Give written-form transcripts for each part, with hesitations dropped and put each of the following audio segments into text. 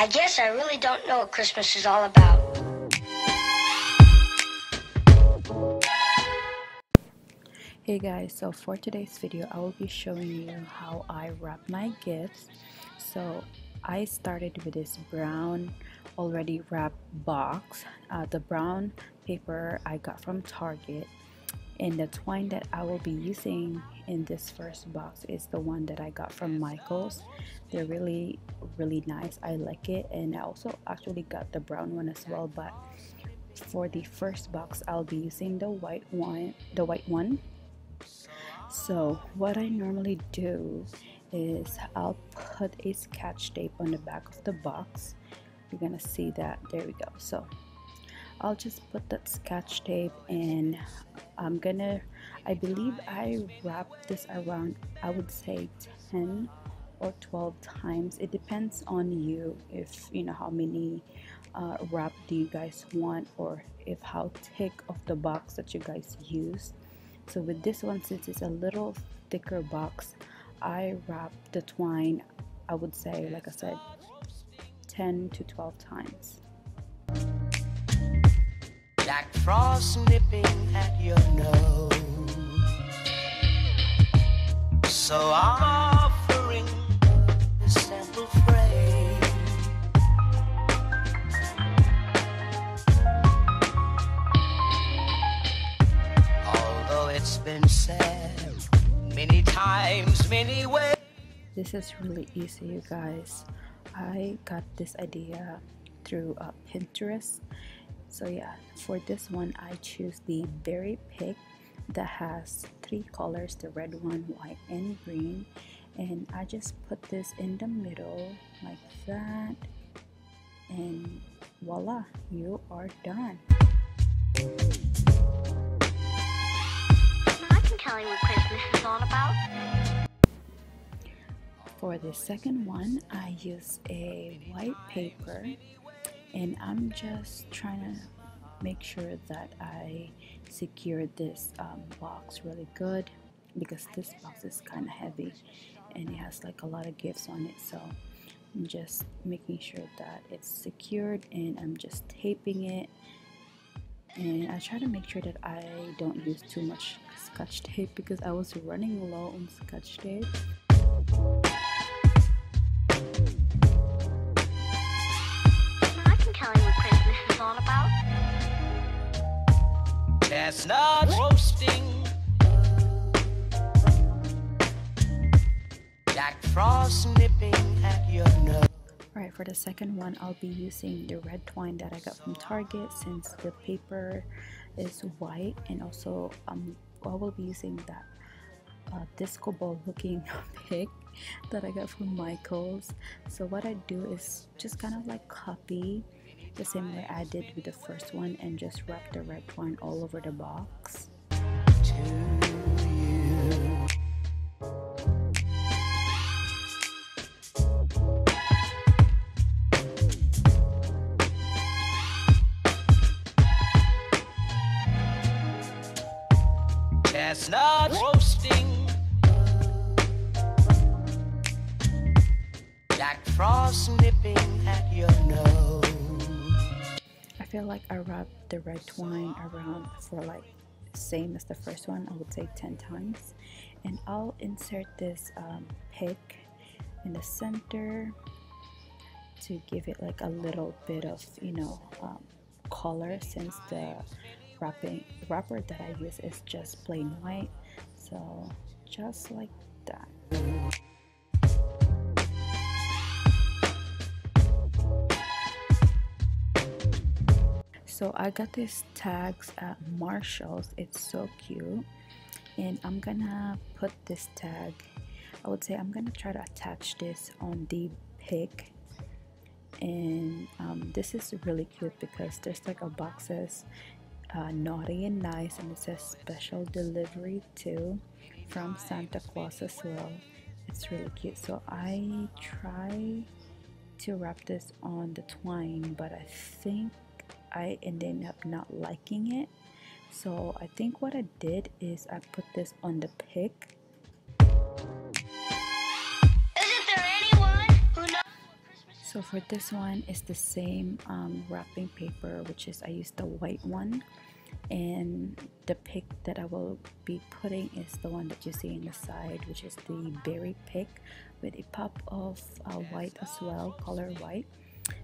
I guess I really don't know what Christmas is all about. Hey guys, so for today's video I will be showing you how I wrap my gifts. So I started with this brown already wrapped box. The brown paper I got from Target, and the twine that I will be using in this first box is the one that I got from Michael's. They're really nice. I like it, and I also actually got the brown one as well, but for the first box I'll be using the white one. So what I normally do is I'll put a scotch tape on the back of the box. You're gonna see that. There we go. So I'll just put that scotch tape, and I believe I wrapped this around, I would say 10 or 12 times. It depends on you, if you know how many wrap do you guys want, or if how thick of the box that you guys use. So with this one, since it's a little thicker box, I wrap the twine, I would say, like I said, 10 to 12 times. Jack Frost nipping at your nose, so I'm offering this simple phrase. Although it's been said many times, many ways. This is really easy, you guys. I got this idea through Pinterest. So yeah, for this one I choose the berry pick that has 3 colors, the red one, white and green, and I just put this in the middle like that, and voila, you are done. I can tell you what Christmas is all about. For the second one, I use a white paper, and I'm just trying to make sure that I secure this box really good, because this box is kind of heavy and it has like a lot of gifts on it. So I'm just making sure that it's secured, and I'm just taping it, and I try to make sure that I don't use too much scotch tape because I was running low on scotch tape. All about Chestnut roasting, Jack Frost nipping at your nose. Alright, for the second one I'll be using the red twine that I got from Target, since the paper is white, and also I will be using that disco ball looking pick that I got from Michael's. So what I do is just kind of like copy the same way I did with the first one, and just wrap the red twine all over the box. Chestnut roasting, Jack Frost nipping at your nose. I feel like I wrapped the red twine around for like same as the first one, I would say 10 times, and I'll insert this pick in the center to give it like a little bit of, you know, color, since the wrapper that I use is just plain white. So just like that. So I got these tags at Marshall's. It's so cute, and I'm gonna put this tag, I would say I'm gonna try to attach this on the pick, and this is really cute because there's like a box says naughty and nice, and it says special delivery too from Santa Claus as well. It's really cute. So I try to wrap this on the twine, but I think I ended up not liking it. So I think what I did is I put this on the pick. So for this one, it's the same wrapping paper, which is I used the white one, and the pick that I will be putting is the one that you see in the side, which is the berry pick with a pop of white as well, color white.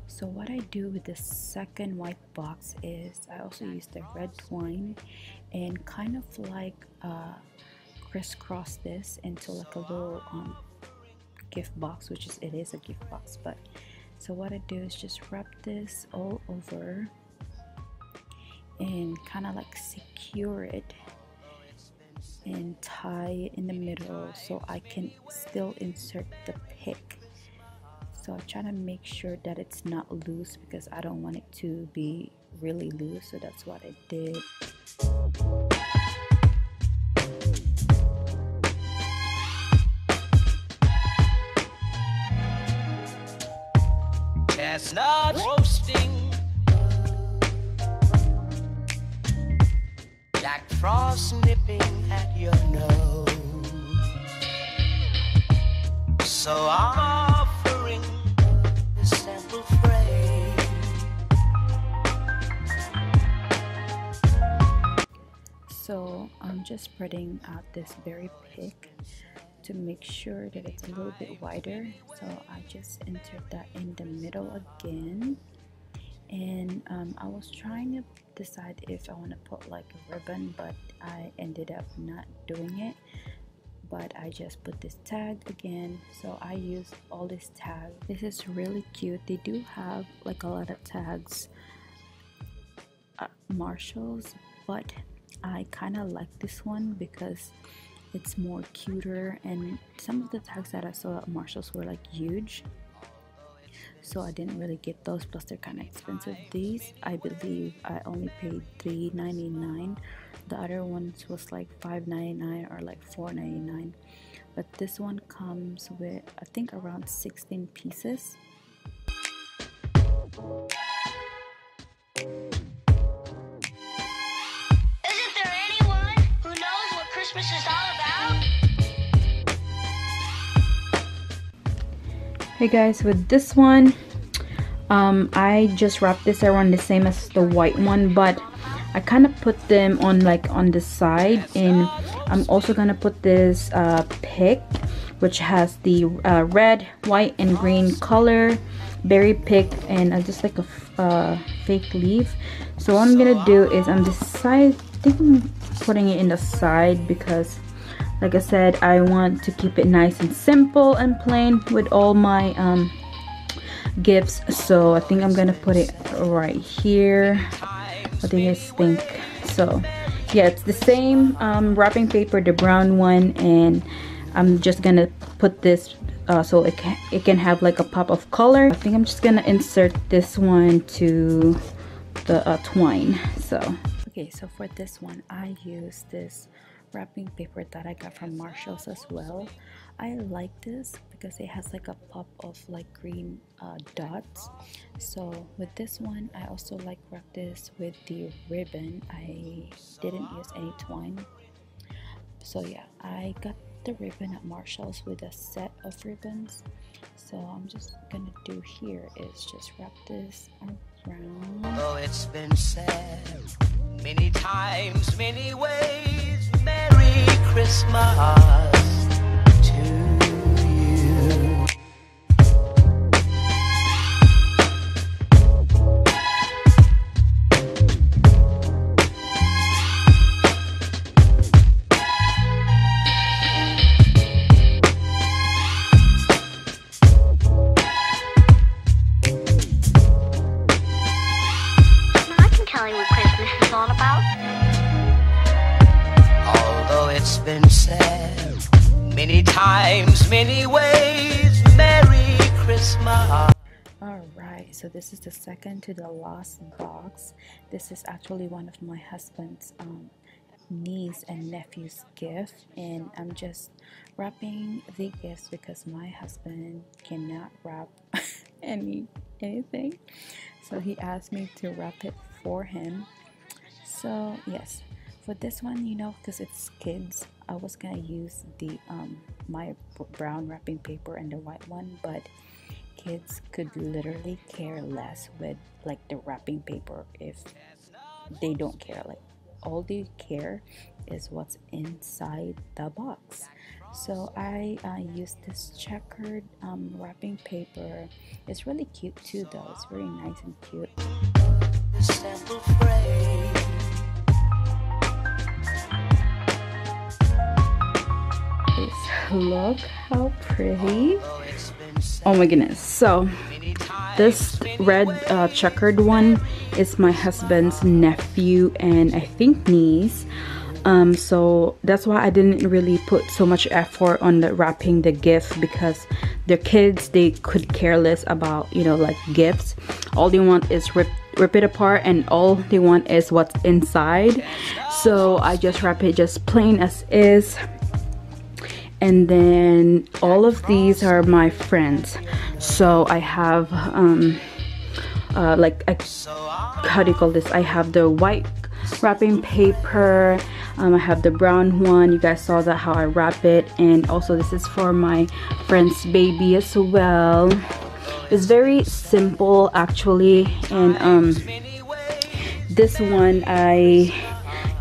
So what I do with the second white box is I also use the red twine and kind of like crisscross this into like a little gift box, which is, it is a gift box. But so what I do is just wrap this all over and kind of like secure it and tie it in the middle so I can still insert the pick. So I try to make sure that it's not loose because I don't want it to be really loose, so that's what I did. Chestnut roasting, Jack Frost nipping at your nose. So offering this simple phrase. So I'm just spreading out this berry pick to make sure that it's a little bit wider. So I just insert that in the middle again, and I was trying to decide if I want to put like a ribbon, but I ended up not doing it. But I just put this tag again, so I use all this tag. This is really cute. They do have like a lot of tags at Marshalls, but I kind of like this one because it's more cuter, and some of the tags that I saw at Marshalls were like huge, so I didn't really get those, plus they're kind of expensive. These, I believe I only paid $3.99. The other ones was like $5.99 or like $4.99, but this one comes with I think around 16 pieces. Isn't there anyone who knows what Christmas is all about? Hey guys, with this one, I just wrapped this around the same as the white one, but I kind of put them on like on the side, and I'm also gonna put this pick, which has the red, white, and green color berry pick, and just like a fake leaf. So what I'm gonna do is I think I'm putting it in the side because, like I said, I want to keep it nice and simple and plain with all my gifts. So I think I'm gonna put it right here. What do you guys think? So yeah, it's the same wrapping paper, the brown one, and I'm just gonna put this so it can have like a pop of color. I think I'm just gonna insert this one to the twine. So okay, so for this one I use this wrapping paper that I got from Marshalls as well. I like this because it has like a pop of like green dots. So with this one, I also like wrap this with the ribbon. I didn't use any twine. So yeah, I got the ribbon at Marshalls with a set of ribbons. So I'm just gonna do here is just wrap this around. Though it's been said many times, many ways, Merry Christmas to you. I can tell you what Christmas is all about. Although it's been said many times, many ways, Merry Christmas. Alright, so this is the second to the last box. This is actually one of my husband's niece and nephew's gift, and I'm just wrapping the gifts because my husband cannot wrap anything, so he asked me to wrap it for him. So yes, for this one, you know, because it's kids, I was gonna use the my brown wrapping paper and the white one, but kids could literally care less with like the wrapping paper if they don't care. Like all they care is what's inside the box. So I used this checkered wrapping paper. It's really cute too though. It's very nice and cute. Look how pretty. Oh my goodness. So this red checkered one is my husband's nephew and I think niece. So that's why I didn't really put so much effort on the wrapping the gift, because their kids, they could care less about, you know, like gifts. All they want is rip it apart, and all they want is what's inside. So I just wrap it just plain as is. And then all of these are my friends. So I have like how do you call this? I have the white wrapping paper. I have the brown one. You guys saw that how I wrap it. And also this is for my friend's baby as well. It's very simple actually. And this one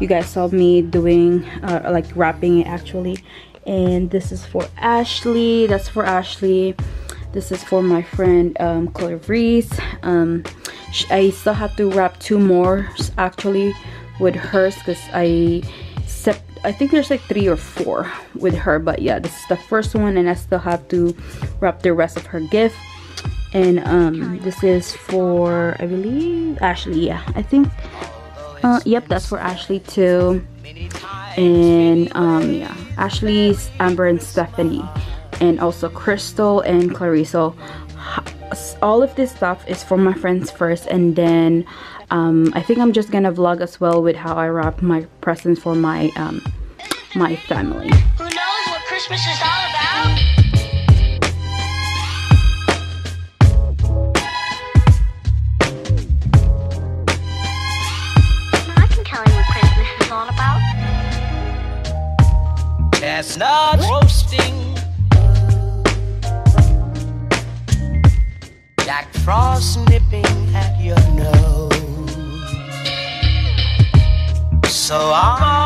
you guys saw me doing like wrapping it actually. And this is for Ashley. That's for Ashley. This is for my friend Clarice. I still have to wrap 2 more actually with hers, because I think there's like 3 or 4 with her, but yeah, this is the first one, and I still have to wrap the rest of her gift. And this is for, I believe, Ashley. Yeah, I think yep, that's for Ashley too. And yeah, Ashley's, Amber and Stephanie, and also Crystal and Clarice. So all of this stuff is for my friends first, and then I think I'm just gonna vlog as well with how I wrap my presents for my my family. Who knows what Christmas is all about? I can tell you what Christmas is all about. Chestnuts roasting, Jack Frost nipping at your nose. So I'm